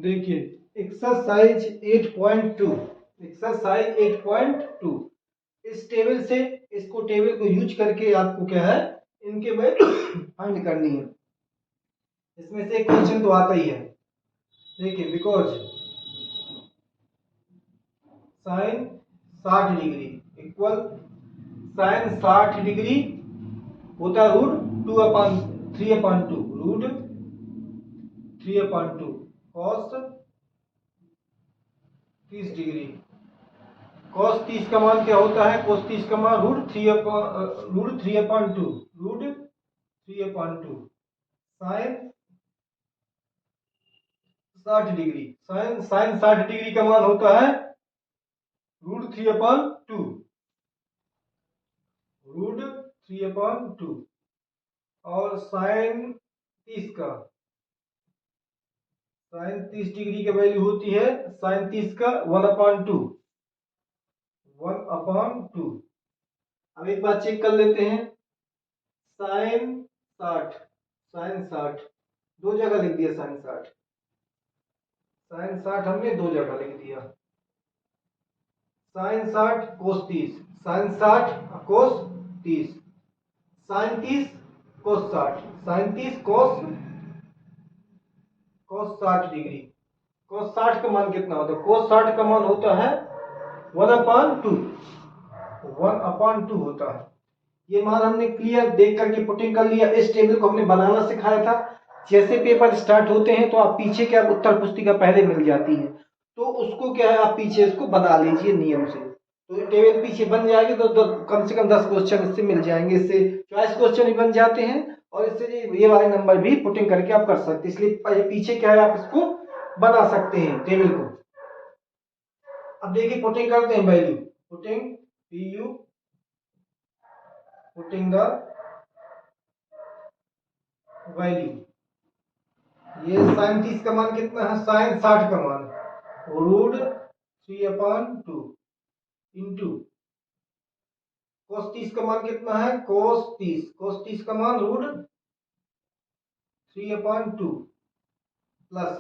देखिए exercise 8.2, exercise 8.2 इस table से, इसको टेबल को यूज करके आपको क्या है इनके वैल्यू फाइंड करनी है। इसमें से एक क्वेश्चन तो आता ही है। देखिए because sine 60 degree equal sine 60 degree होता है root 3/2 root 3/2 cos 30 degree. Cos 30 का मान क्या होता है? कॉस 30 का मान root 3/2 sine 60 degree. Sine 60 degree का मान होता है रूट 3/2 और साइन 30 डिग्री की वैल्यू होती है साइन 30 का 1/2। अब एक बात चेक कर लेते हैं। साइन 60 दो जगह लिख दिया। साइन 60 हमने दो जगह लिख दिया। साइन 60 कोस 30, साइन 60 कोस 30, साइन 30 कोस 60, साइन 30 कोस 60 डिग्री। कोस 60 का मान कितना होता है? कोस 60 का मान होता है 1/2 होता है। ये मान हमने क्लियर देख करके पुटिंग कर लिया। इस टेबल को हमने बनाना सिखाया था। जैसे पेपर स्टार्ट होते हैं तो आप पीछे क्या उत्तर पुस्तिका पहले मिल जाती है, तो उसको क्या है आप पीछे इसको बना लीजिए नियम से। तो टेबल पीछे बन जाएगी तो कम से कम 10 क्वेश्चन इससे मिल जाएंगे। इससे चॉइस क्वेश्चन भी बन जाते हैं और इससे ये वाले नंबर भी पुटिंग करके आप कर सकते हैं। इसलिए पीछे क्या है आप इसको बना सकते हैं टेबल को। अब देखिए पुटिंग करते हैं वैल्यू। Putting the value. ये साइन 30 का मान कितना है? साइन 60 का मान रूट 3/2 इंटू कोस 30 का मान कितना है? कोस 30 का मान रूट 3/2 प्लस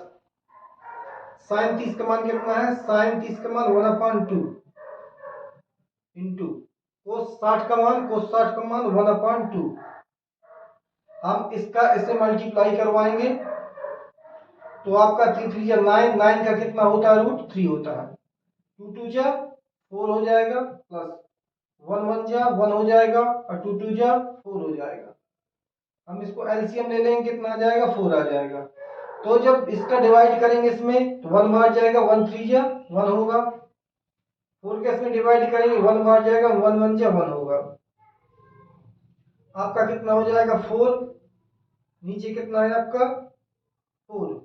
साइन 30 का मान कितना है? साइन 30 का मान 1/2 इंटू कोस 60 का मान 1/2। हम इससे मल्टीप्लाई करवाएंगे तो आपका 3 3 जा 9, 9 का कितना होता है? रूट 3 होता है। 2 2 जा 4 हो जाएगा प्लस 1 1 जा 1 हो जाएगा और 2 2 जा 4 हो जाएगा। हम इसको एलसीएम ले लेंगे, कितना आ जाएगा? 4 आ जाएगा। तो जब इसका डिवाइड करेंगे इसमें तो 1 बार जाएगा, 1 3 जा 1 होगा। 4 के इसमें डिवाइड करेंगे 1 बार जाएगा, 1 1 जा 1 होगा। आपका कितना हो जाएगा? 4। नीचे कितना है आपका? 4।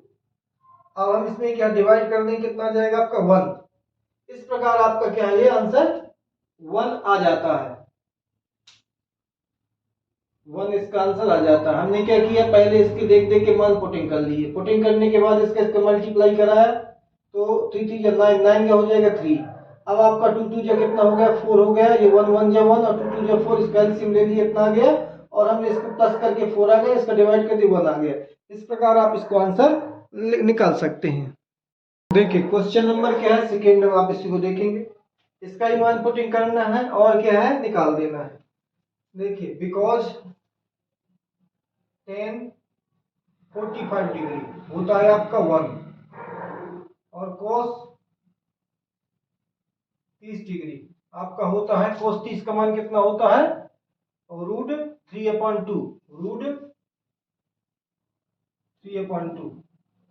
अब हम इसमें क्या डिवाइड कर देंगे, कितना आ जाएगा आपका? 1। इस प्रकार आपका क्या है? ये आंसर 1 आ जाता है। 1 इसका आंसर आ जाता है। हमने क्या किया, पहले इसके देख देख के मान पुटिंग कर लिए। पुटिंग करने के बाद इसका मल्टीप्लाई कराया तो 3 3 जा 9, 9 का हो जाएगा 3। अब आपका 2 2 जा कितना हो गया? 4 हो गया। ये 1 1 जा 1 और 2 2 जा 4, इसका एलसीएम ले लिए, इतना आ गया। और हमने इसको प्लस करके 4 आ गया, इसका डिवाइड कर दिया 1 आ गया। इस प्रकार आप इसको आंसर निकाल सकते हैं। देखिए क्वेश्चन नंबर क्या है, सेकेंड में आप इसी को देखेंगे। इसका ही मान पुटिंग करना है और क्या है, निकाल देना है। देखिए बिकॉज tan 45 डिग्री होता है आपका 1 और cos 30 डिग्री आपका होता है, cos 30 का मान कितना होता है? रूट 3/2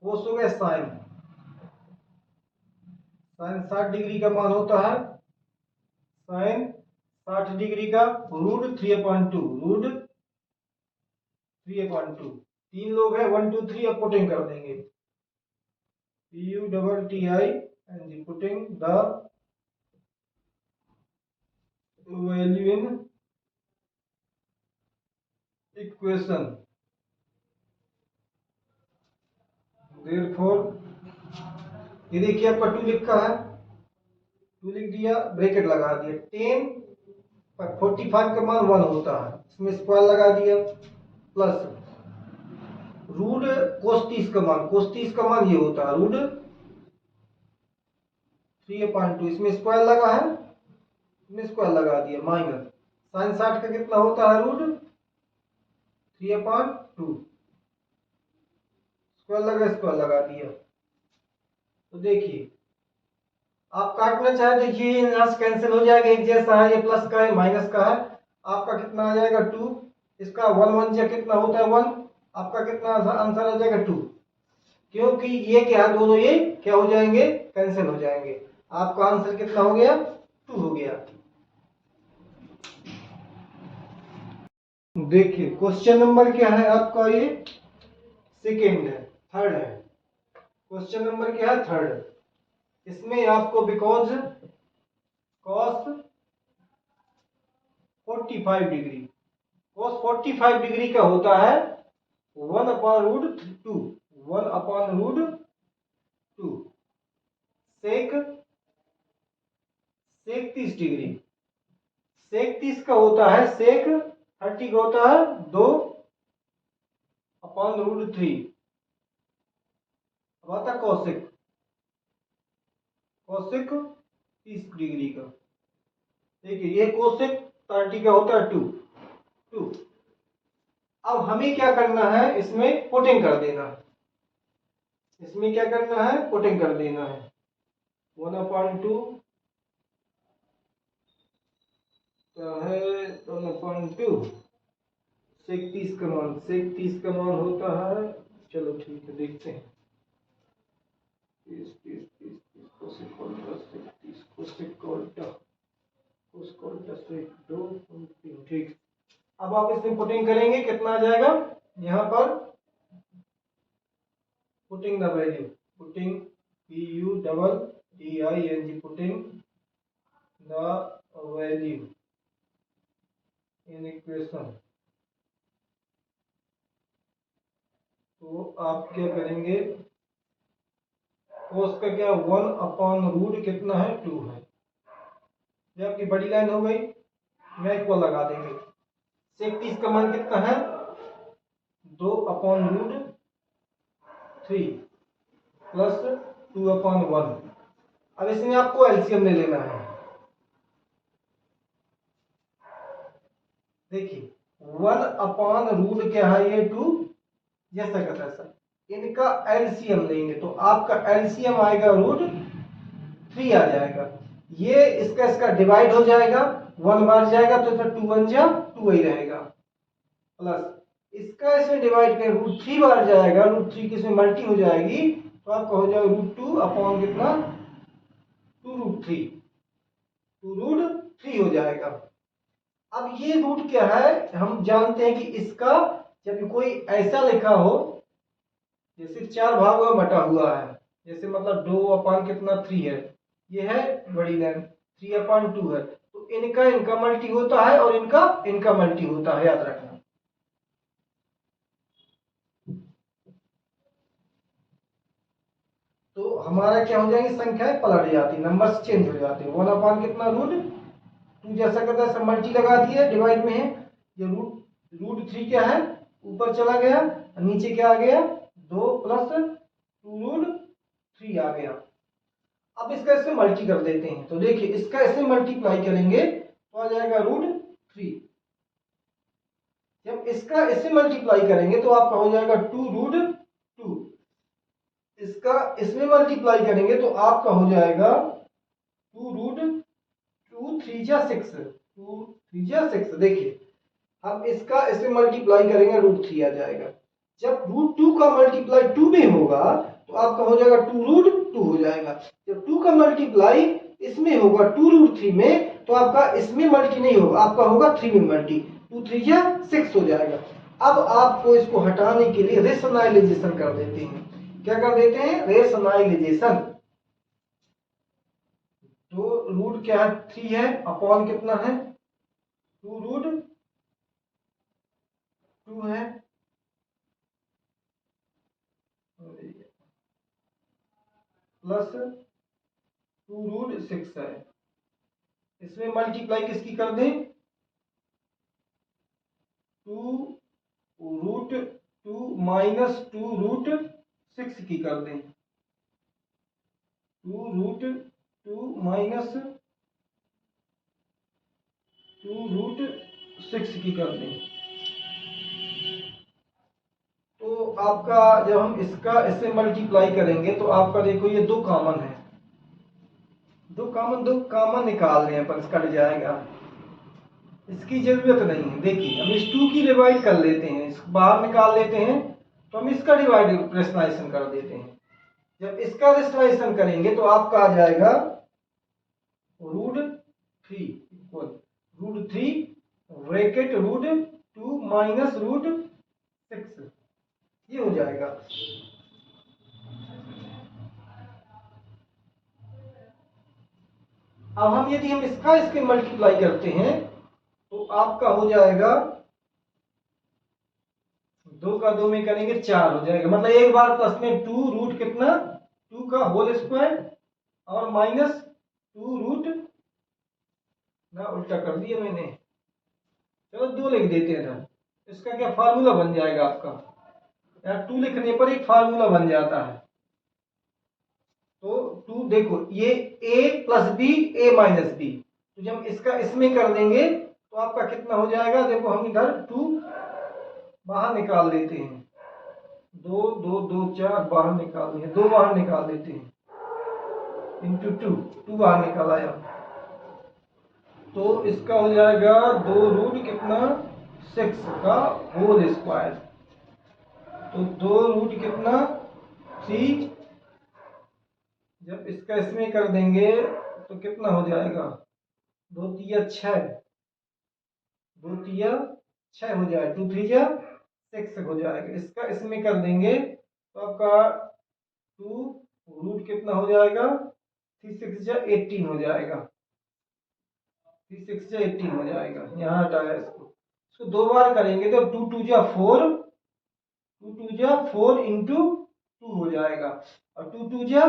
cos हो गया साइन 60 डिग्री का मान होता है साइन 60 डिग्री का रूट 3/2 तीन लोग हैं 1 2 3। अब पुटिंग कर देंगे PUTTI and putting the value in equation, therefore ये देखिए आपका 2 लिखा है, 2 लिख दिया, ब्रैकेट लगा दिया। 10 पर 45 का मान 1 होता है, इसमें स्क्वायर लगा दिया प्लस रूट कोस 30 का मान, कोस 30 का मान ये होता है रूट 3/2, इसमें स्क्वायर लगा है, इसमें स्क्वायर लगा दिया, माइनस साइन 60 का कितना होता है रूट 3/2, स्क्वायर लगा दिया। तो देखिए आप काटना चाहे देखिए यहाँ से कैंसिल हो जाएगा, एक जैसा है, ये प्लस का है माइनस का है, आपका कितना आ जाएगा 2, इसका 1 1 जा कितना होता है 1, आपका कितना आंसर आ जाएगा 2, क्योंकि ये क्या है दोनों ये क्या हो जाएंगे कैंसिल हो जाएंगे, आपका आंसर कितना हो गया 2 हो गया। देखिए क्वेश्चन नंबर क्या है आपका, ये सेकेंड है, थर्ड है, क्वेश्चन नंबर क्या है थर्ड, इसमें आपको because cos 45 degree, cos 45 degree का होता है 1/√2, 1/√2, सेक 30 डिग्री, सेक 30 का होता है सेक 30 का होता है 2/√3, अब आता कौशिक, कौशिक 30 डिग्री का, देखिए ये कौशिक 30 का होता है 2। अब हमें क्या करना है, इसमें पुटिंग कर देना है, इसमें क्या करना है पुटिंग कर देना है, 1/2 है 1/2, सेक 30 का मान, सेक 30 का मान होता है, चलो ठीक है देखते हैं, 30 30 30 30 कोसेक कोल्टा सेक 30 कोसेक कोल्टा कोस कोल्टा सेक 2 3, ठीक। अब आप इसमें पुटिंग करेंगे कितना आ जाएगा, यहाँ पर putting the value, putting PUDDING, putting the value in equation, तो आप क्या करेंगे, कोस का क्या 1/√, कितना है 2 है, ये आपकी बड़ी लाइन हो गई, मैं इक्वल लगा देंगे, सेक 30 का मान कितना है 2/√3 प्लस 2/1, अब इसमें आपको एलसीएम ले लेना है, देखिए 1/√, क्या है ये 2, जैसा का तैसा, इनका एलसीएम लेंगे तो आपका एलसीएम आएगा √3 आ जाएगा, ये इसका डिवाइड हो जाएगा, 1 बार जाएगा तो फिर 2 1 जा 2 ही रहेगा, प्लस इसका इसमें डिवाइड कर √3 बार जाएगा, √3 की इसमें मल्टी हो जाएगी, तो आपका हो जाएगा √2 अपॉन कितना 2√3, 2√3 हो जाएगा। अब ये रूट क्या है, हम जानते हैं कि इसका जब कोई ऐसा लिखा हो जैसे 4 भागों में बटा हुआ है, जैसे मतलब 2 कितना 3 है, ये है बड़ी लाइन 3/2 है, तो इनका मल्टी होता है और इनका मल्टी होता है, याद रखना। तो हमारा क्या हो जाएंगे, संख्याएं पलट जाती, नंबर्स चेंज हो जाते हैं, 1 कितना √2, जैसा करता है मल्टी लगा दिया, डिवाइड में है, ये √3 क्या है ऊपर चला गया, नीचे क्या आ गया 2 प्लस 2√3 आ गया। अब इसका इससे मल्टी कर देते हैं, तो देखिए इसका इससे मल्टीप्लाई करेंगे तो आ जाएगा √3, जब इसका इससे मल्टीप्लाई करेंगे तो आपका हो जाएगा 2√2, इसका इसमें मल्टीप्लाई करेंगे तो आपका हो जाएगा 2√2 3 जा 6, 2 3 जा 6, देखिए हम इसका इसमें मल्टीप्लाई करेंगे √3 आ जाएगा, जब √2 का मल्टीप्लाई 2 में होगा तो आपका हो जाएगा 2√2 हो जाएगा, जब 2 का मल्टीप्लाई इसमें होगा 2√3 में तो आपका इसमें मल्टी नहीं होगा, आपका होगा 3 में मल्टी, 2 3 या 6 हो जाएगा। अब आपको इसको हटाने के लिए रेशनलाइजेशन कर देते हैं, क्या कर देते हैं रेशनलाइजेशन, तो रूट क्या है 3 है अपॉन कितना है 2√2 है, प्लस 2√6 है, इसमें मल्टीप्लाई किसकी कर दें 2√2 2 माइनस 2 रूट 6 की कर दें, 2 रूट 2 माइनस 2 रूट 6 की कर दें। तो आपका जब हम इसका इससे मल्टीप्लाई करेंगे तो आपका देखो ये दो कॉमन है, दो कॉमन निकाल रहे हैं पर इसका जाएगा, इसकी जरूरत नहीं है। देखिए हम इस 2 की डिवाइड कर लेते हैं, इसको बाहर निकाल लेते हैं, तो हम इसका डिवाइड रेशनलाइजेशन कर देते हैं। जब इसका रेशनलाइजेशन करेंगे तो आपका आ जाएगा root 3 equal root 3 bracket root 2 minus root 6, ये हो जाएगा। अब हम यदि हम इसका इसके मल्टीप्लाई करते हैं तो आपका हो जाएगा 2 का 2 में करेंगे 4 हो जाएगा, मतलब एक बार प्लस में 2 रूट कितना 2 का होल स्क्वायर और माइनस 2 रूट ना उल्टा कर दिया मैंने, चलो 2 लिख देते हैं ना, इसका क्या फार्मूला बन जाएगा आपका, यार 2 लिखने पर एक फार्मूला बन जाता है। तो 2 देखो ये a plus B a minus B, तो जब इसका इसमें कर देंगे तो आपका कितना हो जाएगा, देखो हम इधर 2 बाहर निकाल लेते हैं, 2 2 2 4 बाहर निकाल दिए, 2 बाहर निकाल देते हैं इंटू 2 बाहर निकाल आया, तो इसका हो जाएगा 2 रूट कितना 6 का होल स्क्वायर, तो 2 रूट कितना 3, जब इसका इसमें कर देंगे तो कितना हो जाएगा 2 तिया 6, 2 तिया 6 हो जाएगा, 2 3 जा 6 हो जाएगा। इसका इसमें कर देंगे तो आपका 2 रूट कितना हो जाएगा 3 6 जा 18 हो जाएगा, 3 6 जा 18 हो जाएगा। यहाँ हटाया इसको 2 बार करेंगे तो 2 2 जा 4, 2 2 जा 4 इंटू 2 हो जाएगा और 2 2 जा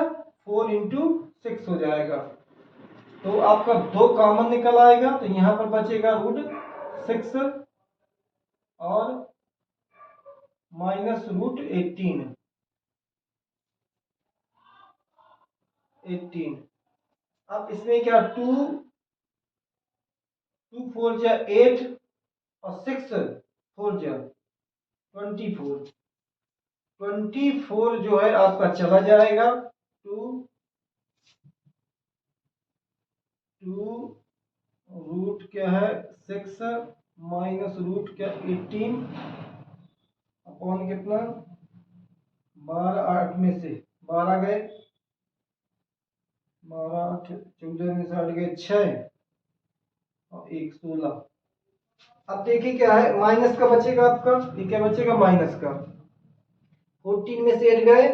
4 इंटू 6 हो जाएगा। तो आपका 2 कॉमन निकल आएगा, तो यहाँ पर बचेगा रूट 6 और माइनस रूट 18। अब इसमें क्या 2 2 4 जा 8 और 6 4 जा 24, 24 जो है आपका चला जाएगा, 2 रूट क्या है 6 माइनस रूट क्या 18 अपॉन कितना 12, 8 में से 12 गए, 12 8 14 में से 8 गए 6 और 1 16। अब देखिए क्या है माइनस का बचेगा आपका, ये क्या बचेगा माइनस का, 14 में से 8 गए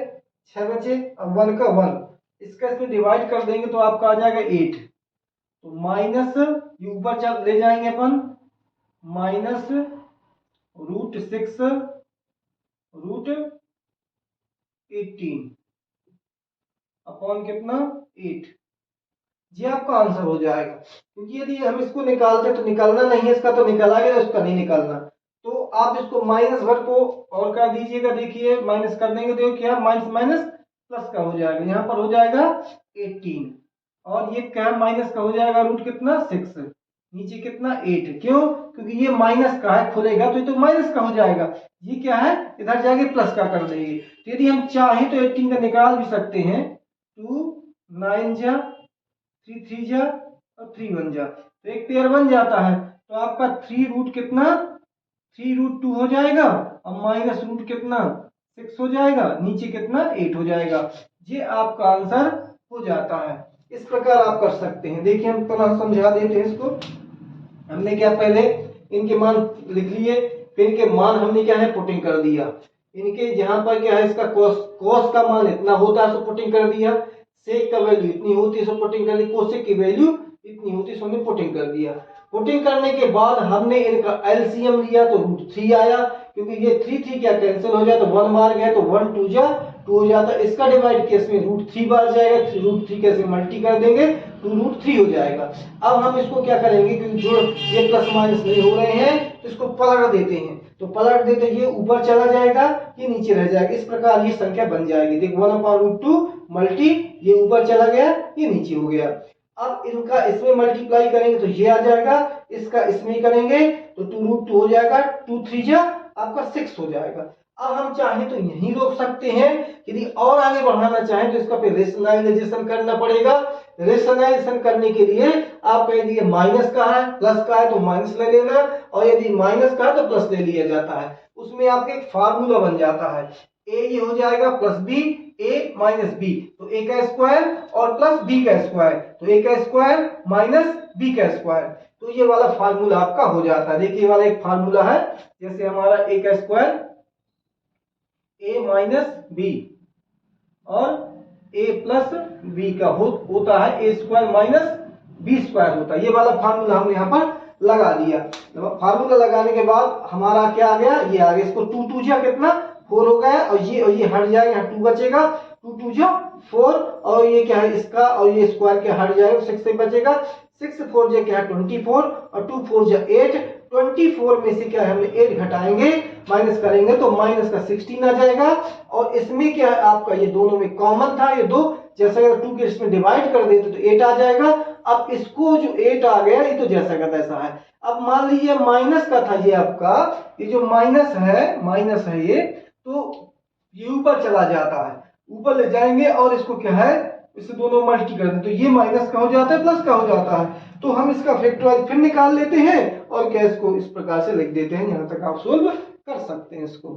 6 बचे, अब 1 का 1, इसका इसमें डिवाइड कर देंगे तो आपका आ जाएगा 8, तो माइनस ये ऊपर चल ले जाएंगे अपन, माइनस रूट 6 रूट 18 अपॉन कितना 8, ये आपका आंसर हो जाएगा। क्योंकि यदि हम इसको निकालते तो निकलना नहीं है, इसका तो निकल आएगा, इसका नहीं निकलना, तो आप इसको माइनस वर्ड को और कर दीजिएगा। देखिए माइनस कर देंगे तो क्या माइनस माइनस प्लस का हो जाएगा, यहाँ पर हो जाएगा 18 और ये क्या माइनस का हो जाएगा रूट कितना 6, नीचे कितना 8, क्यों क्योंकि ये माइनस का है, खुलेगा तो ये तो माइनस का हो जाएगा, ये क्या है इधर जाके प्लस का कर देंगे। तो यदि हम चाहें तो 18 का निकाल भी सकते हैं, 2 9 जा 3 3 जा और 3 1 जा, तो एक पेयर बन जाता है, तो आपका 3 रूट कितना 3 रूट 2 हो जाएगा और माइनस रूट कितना 6 हो जाएगा, नीचे कितना 8 हो जाएगा, ये आपका आंसर हो जाता है। इस प्रकार आप कर सकते हैं। देखिए हम पुनः समझा देते हैं इसको, हमने क्या पहले इनके मान लिख लिए, फिर इनके मान हमने क्या है पुटिंग कर दिया, इनके जहां पर क्या है इसका cos का मान इतना होता है तो पुटिंग कर दिया, सेक का वैल्यू इतनी होती है सो पुटिंग कर दी, कोसेक की वैल्यू इतनी होती है सो हमने पुटिंग कर दिया। पुटिंग करने के बाद हमने इनका एलसीएम लिया तो रूट 3 आया, क्योंकि ये 3 3 क्या कैंसिल हो जाए तो 1 मार गया तो 1 2 जा 2 हो जाता है, इसका डिवाइड केस में रूट 3 बार जाएगा, रूट 3 कैसे मल्टी कर देंगे तो रूट 3 हो जाएगा। अब हम इसको क्या करेंगे, क्योंकि जो ये प्लस माइनस नहीं हो रहे हैं तो इसको पलट देते हैं, तो पलट दे तो ये ऊपर चला जाएगा, ये नीचे रह जाएगा। इस प्रकार ये संख्या बन जाएगी। देखो 1/√2 मल्टी, ये ऊपर चला गया, ये नीचे हो गया। अब इनका इसमें मल्टीप्लाई करेंगे तो ये आ जाएगा, इसका इसमें करेंगे तो 2√2 हो जाएगा, 2 3 जा आपका 6 हो जाएगा। अब हम चाहें तो यहीं रोक सकते हैं, यदि और आगे बढ़ाना चाहें तो इसका फिर रेशनलाइजेशन करना पड़ेगा। रेशनलाइजेशन करने के लिए आप कह दिए माइनस का है, प्लस का है तो माइनस ले लेना, और यदि माइनस का है तो प्लस ले लिया जाता है। उसमें आपके एक फार्मूला बन जाता है, ए ये हो जाएगा प्लस बी, ए माइनस बी, तो ए का स्क्वायर और प्लस बी का स्क्वायर, तो ए का स्क्वायर माइनस बी का स्क्वायर, तो ये वाला फार्मूला आपका हो जाता है। देखिए वाला एक फार्मूला है, जैसे हमारा ए का स्क्वायर ए माइनस बी और ए प्लस बी का होता है ए स्क्वायर माइनस बी स्क्वायर होता है। ये वाला फार्मूला हमने यहाँ पर लगा दिया। फार्मूला लगाने के बाद हमारा क्या आ गया, ये आ गया। इसको 2 2 जा कितना 4 हो गया, और ये हट जाएगा, यहाँ 2 बचेगा, 2 2 जा 4, और ये क्या है इसका, और ये स्क्वायर के हट जाएगा, 6 से बचेगा, 6 4 जा क्या है 24, और 2 4 जा 8, 24 में से क्या है हमने 8 घटाएंगे, माइनस करेंगे तो माइनस का 16 आ जाएगा। और इसमें क्या है आपका, ये दोनों में कॉमन था, ये 2 जैसे अगर 2 के इसमें डिवाइड कर देते तो 8 आ जाएगा। अब इसको जो 8 आ गया, ये तो जैसा का तैसा है। अब मान लीजिए माइनस का था, ये आपका ये जो माइनस है ये, तो ये ऊपर चला जाता है, ऊपर ले जाएंगे और इसको क्या है, इससे दोनों मल्टी कर दें तो ये माइनस का हो जाता है, प्लस का हो जाता है। तो हम इसका फैक्टराइज फिर निकाल लेते हैं और क्या इसको इस प्रकार से लिख देते हैं। यहां तक आप सोल्व कर सकते हैं इसको।